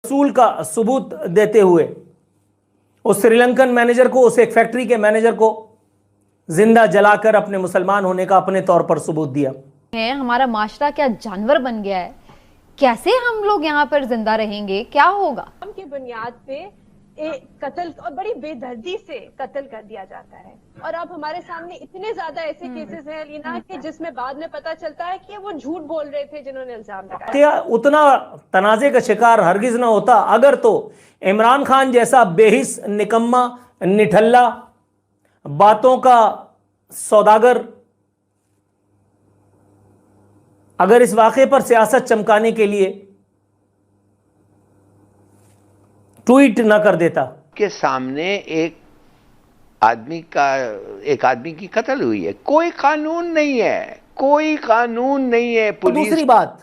रसूल का सबूत देते हुए उस श्रीलंकन मैनेजर को, उस एक फैक्ट्री के मैनेजर को जिंदा जलाकर अपने मुसलमान होने का अपने तौर पर सबूत दिया है। हमारा माशरा क्या जानवर बन गया है? कैसे हम लोग यहाँ पर जिंदा रहेंगे? क्या होगा? की बुनियाद पे एक कत्ल और बड़ी बेदर्दी से कत्ल कर दिया जाता है। और अब हमारे सामने इतने ज्यादा ऐसे केसेस हैं लीना कि जिसमें बाद में पता चलता है कि वो झूठ बोल रहे थे जिन्होंने इल्जाम लगाया। क्या उतना तनाजे का शिकार हरगिज ना होता अगर तो इमरान खान जैसा बेहिस, निकम्मा, निठल्ला, बातों का सौदागर अगर इस वाक़े पर सियासत चमकाने के लिए ट्वीट ना कर देता। के सामने एक आदमी की कत्ल हुई है, कोई कानून नहीं है, कोई कानून नहीं है। पुलिस दूसरी बात,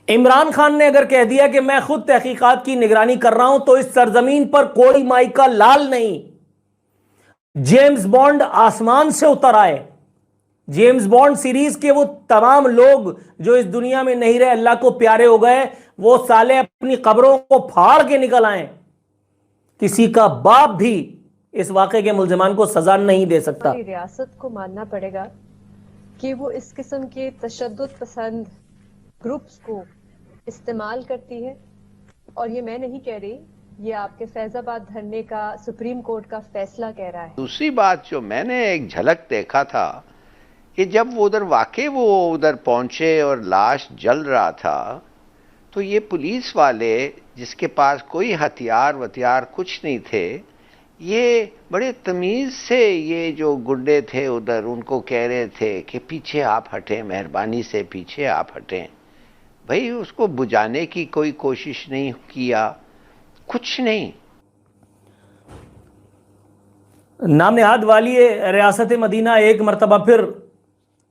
इमरान खान ने अगर कह दिया कि मैं खुद तहकीकात की निगरानी कर रहा हूं तो इस सरजमीन पर कोई माई का लाल नहीं। जेम्स बॉन्ड आसमान से उतर आए, जेम्स बॉन्ड सीरीज के वो तमाम लोग जो इस दुनिया में नहीं रहे, अल्लाह को प्यारे हो गए, वो साले अपनी कब्रों को फाड़ के निकल आए। किसी का बाप भी इस वाक़े के मुल्जिमान को सजा नहीं दे सकता। रियासत को मानना पड़ेगा कि वो इस किस्म के तशद्दुद पसंद ग्रुप्स को इस्तेमाल करती है। और ये मैं नहीं कह रही, ये आपके फैजाबाद धरने का सुप्रीम कोर्ट का फैसला कह रहा है। दूसरी बात जो मैंने एक झलक देखा था कि जब वो उधर पहुंचे और लाश जल रहा था तो ये पुलिस वाले जिसके पास कोई हथियार कुछ नहीं थे, ये बड़े तमीज से ये जो गुंडे थे उधर उनको कह रहे थे कि पीछे आप हटें, मेहरबानी से पीछे आप हटें। भाई उसको बुझाने की कोई कोशिश नहीं किया, कुछ नहीं। नाम नेहाद वाली रियासत मदीना एक मरतबा फिर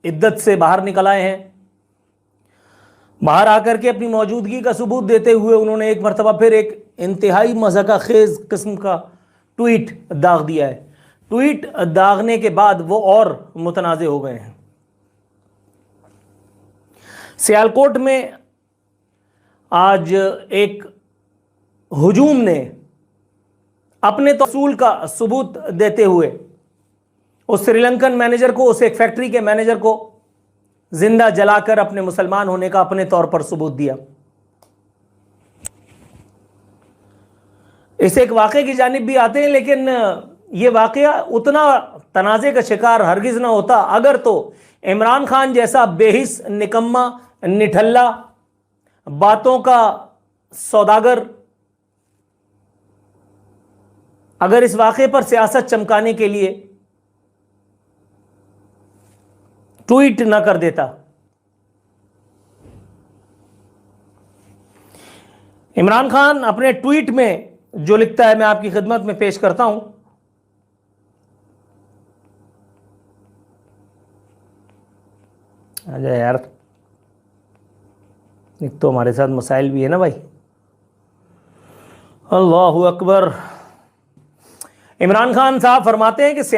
इद्दत से बाहर निकल आए हैं। बाहर आकर के अपनी मौजूदगी का सबूत देते हुए उन्होंने एक मरतबा फिर एक इंतहाई मज़ाक़ खेज़ किस्म का ट्वीट दाग दिया है। ट्वीट दागने के बाद वो और मुतनाज़े हो गए हैं। सियालकोट में आज एक हुजूम ने अपने तौसूल का सबूत देते हुए उस श्रीलंकन मैनेजर को, उस एक फैक्ट्री के मैनेजर को जिंदा जलाकर अपने मुसलमान होने का अपने तौर पर सबूत दिया। इस एक वाक़े की जानिब भी आते हैं, लेकिन यह वाक़या उतना तनाज़े का शिकार हरगिज ना होता अगर तो इमरान खान जैसा बेहिस, निकम्मा, निठल्ला, बातों का सौदागर अगर इस वाक़े पर सियासत चमकाने के लिए ट्वीट ना कर देता। इमरान खान अपने ट्वीट में जो लिखता है मैं आपकी खिदमत में पेश करता हूं। आजा यार, एक तो हमारे साथ मसाइल भी है ना भाई। अल्लाहु अकबर। इमरान खान साहब फरमाते हैं कि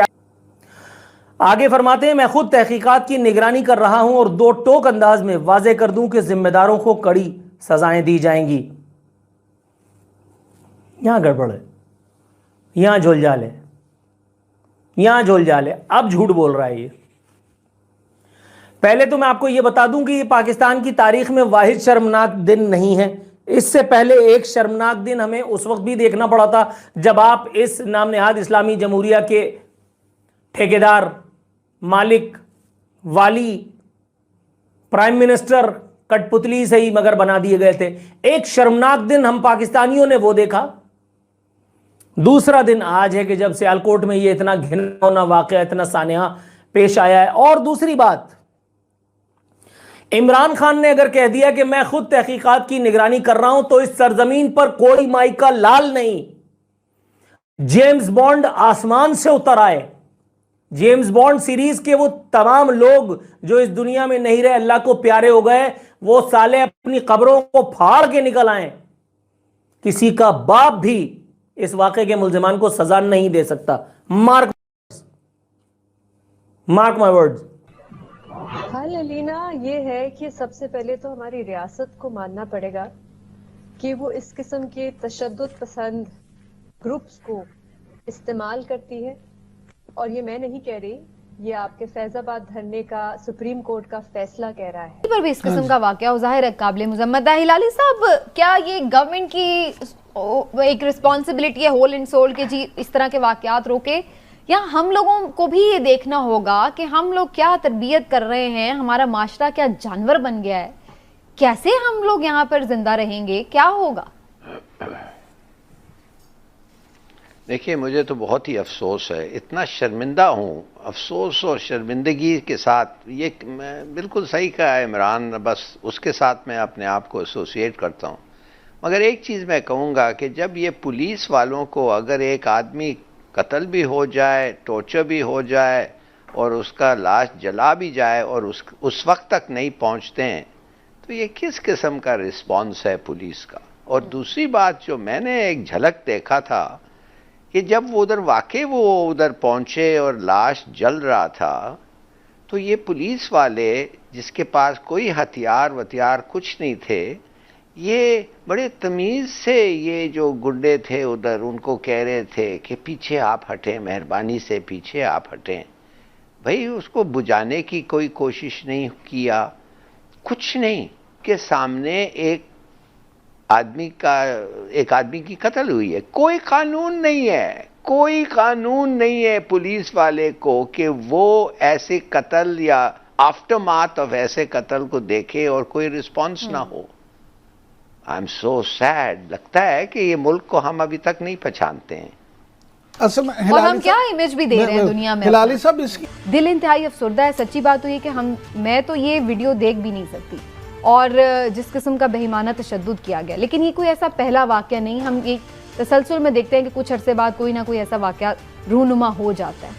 आगे फरमाते हैं, मैं खुद तहकीकात की निगरानी कर रहा हूं और दो टोक अंदाज में वाज़े कर दूं कि जिम्मेदारों को कड़ी सजाएं दी जाएंगी। यहां गड़बड़ है, यहां झोलझाल है, यहां झोलझाल है। अब झूठ बोल रहा है ये। पहले तो मैं आपको ये बता दूं कि ये पाकिस्तान की तारीख में वाहिद शर्मनाक दिन नहीं है। इससे पहले एक शर्मनाक दिन हमें उस वक्त भी देखना पड़ा था जब आप इस नाम नेहाद इस्लामी जमहूरिया के ठेकेदार, मालिक, वाली, प्राइम मिनिस्टर कठपुतली से ही मगर बना दिए गए थे। एक शर्मनाक दिन हम पाकिस्तानियों ने वो देखा। दूसरा दिन आज है कि जब सियालकोट में ये इतना घिनौना वाकया, इतना सानिया पेश आया है। और दूसरी बात, इमरान खान ने अगर कह दिया कि मैं खुद तहकीकात की निगरानी कर रहा हूं तो इस सरजमीन पर कोई माई का लाल नहीं। जेम्स बॉन्ड आसमान से उतर आए, जेम्स बॉन्ड सीरीज के वो तमाम लोग जो इस दुनिया में नहीं रहे, अल्लाह को प्यारे हो गए, वो साले अपनी कब्रों को फाड़ के निकल आए। किसी का बाप भी इस वाक़े के मुल्जिमान को सजा नहीं दे सकता। Mark my words. हाल अलीना ये है कि सबसे पहले तो हमारी रियासत को मानना पड़ेगा کہ وہ اس قسم کے تشدد پسند گروپس کو استعمال کرتی ہے، اور یہ میں نہیں کہہ رہی، یہ آپ کے فیض آباد دھرنے کا سپریم کورٹ کا فیصلہ کہہ رہا ہے۔ پر بھی اس قسم کا واقعہ ہو ظاہر ہے قابل مذمت ہے۔ ہلالی صاحب، کیا یہ گورنمنٹ کی ایک رسپانسبلٹی ہے ہول اینڈ سول کہ جی اس طرح کے واقعات روکے، یا ہم لوگوں کو بھی یہ دیکھنا ہوگا کہ ہم لوگ کیا تربیت کر رہے ہیں، ہمارا معاشرہ کیا جانور بن گیا ہے، کیسے ہم لوگ یہاں پر زندہ رہیں گے، کیا ہوگا؟ دیکھیے، مجھے تو بہت ہی افسوس ہے، اتنا شرمندہ ہوں، افسوس اور شرمندگی کے ساتھ، یہ میں بالکل صحیح کہا ہے عمران، بس اس کے ساتھ میں اپنے آپ کو ایسوسیٹ کرتا ہوں۔ مگر ایک چیز میں کہوں گا کہ جب یہ پولیس والوں کو اگر ایک آدمی قتل بھی ہو جائے، ٹارچر بھی ہو جائے اور اس کا لاش جلا بھی جائے اور اس وقت تک نہیں پہنچتے ہیں، تو یہ کس قسم کا رسپانس ہے پولیس کا؟ اور دوسری بات جو میں نے ایک جھلک دیکھا تھا کہ جب وہ ادھر پہنچے اور لاش جل رہا تھا، تو یہ پولیس والے جس کے پاس کوئی ہتھیار کچھ نہیں تھے، یہ بڑے تمیز سے یہ جو گنڈے تھے ادھر ان کو کہہ رہے تھے کہ پیچھے آپ ہٹیں، مہربانی سے پیچھے آپ ہٹیں۔ بھئی اس کو بجھانے کی کوئی کوشش نہیں کیا، کچھ نہیں، کہ سامنے ایک آدمی کی قتل ہوئی ہے، کوئی قانون نہیں ہے پولیس والے کو کہ وہ ایسے قتل یا آفٹر ماتھ آف ایسے قتل کو دیکھے اور کوئی رسپانس نہ ہو۔ آئی ایم سو سیڈ، لگتا ہے کہ یہ ملک کو ہم ابھی تک نہیں پہچانتے ہیں، اور ہم کیا امیج بھی دے رہے ہیں دنیا میں۔ ہلالی صاحب، اس کی دل انتہائی افسردہ ہے، سچی بات تو یہ کہ میں تو یہ ویڈیو دیکھ بھی نہیں سکتی، اور جس قسم کا بہیمانہ تشدد کیا گیا، لیکن یہ کوئی ایسا پہلا واقعہ نہیں، ہم ایک تسلسل میں دیکھتے ہیں کہ کچھ عرصے بعد کوئی نہ کوئی ایسا واقعہ رونما ہو جاتا ہے۔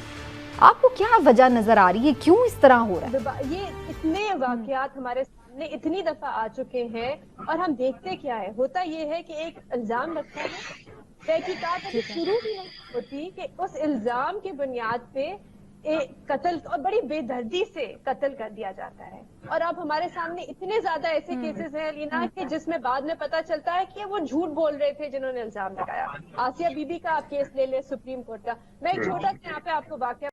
آپ کو کیا وجہ نظر آ رہی ہے، کیوں اس طرح ہو رہا ہے؟ یہ اتنے واقعات ہمارے سامنے اتنی دفعہ آ چکے ہیں، اور ہم دیکھتے کیا ہے، ہوتا یہ ہے کہ ایک الزام لگتا ہے، تحقیقات ابھی شروع بھی نہیں ہوتی کہ اس الزام کی بنیاد پہ قتل اور بڑی بے دردی سے قتل کر دیا جاتا ہے۔ اور اب ہمارے سامنے اتنے زیادہ ایسے کیسز ہیں لینا کہ جس میں بعد میں پتا چلتا ہے کہ وہ جھوٹ بول رہے تھے جنہوں نے الزام لگایا۔ آسیہ بی بی کا آپ کیس لے لیں، سپریم کورٹ کا۔ میں ایک چھوٹا سا یہاں پہ آپ کو واقعہ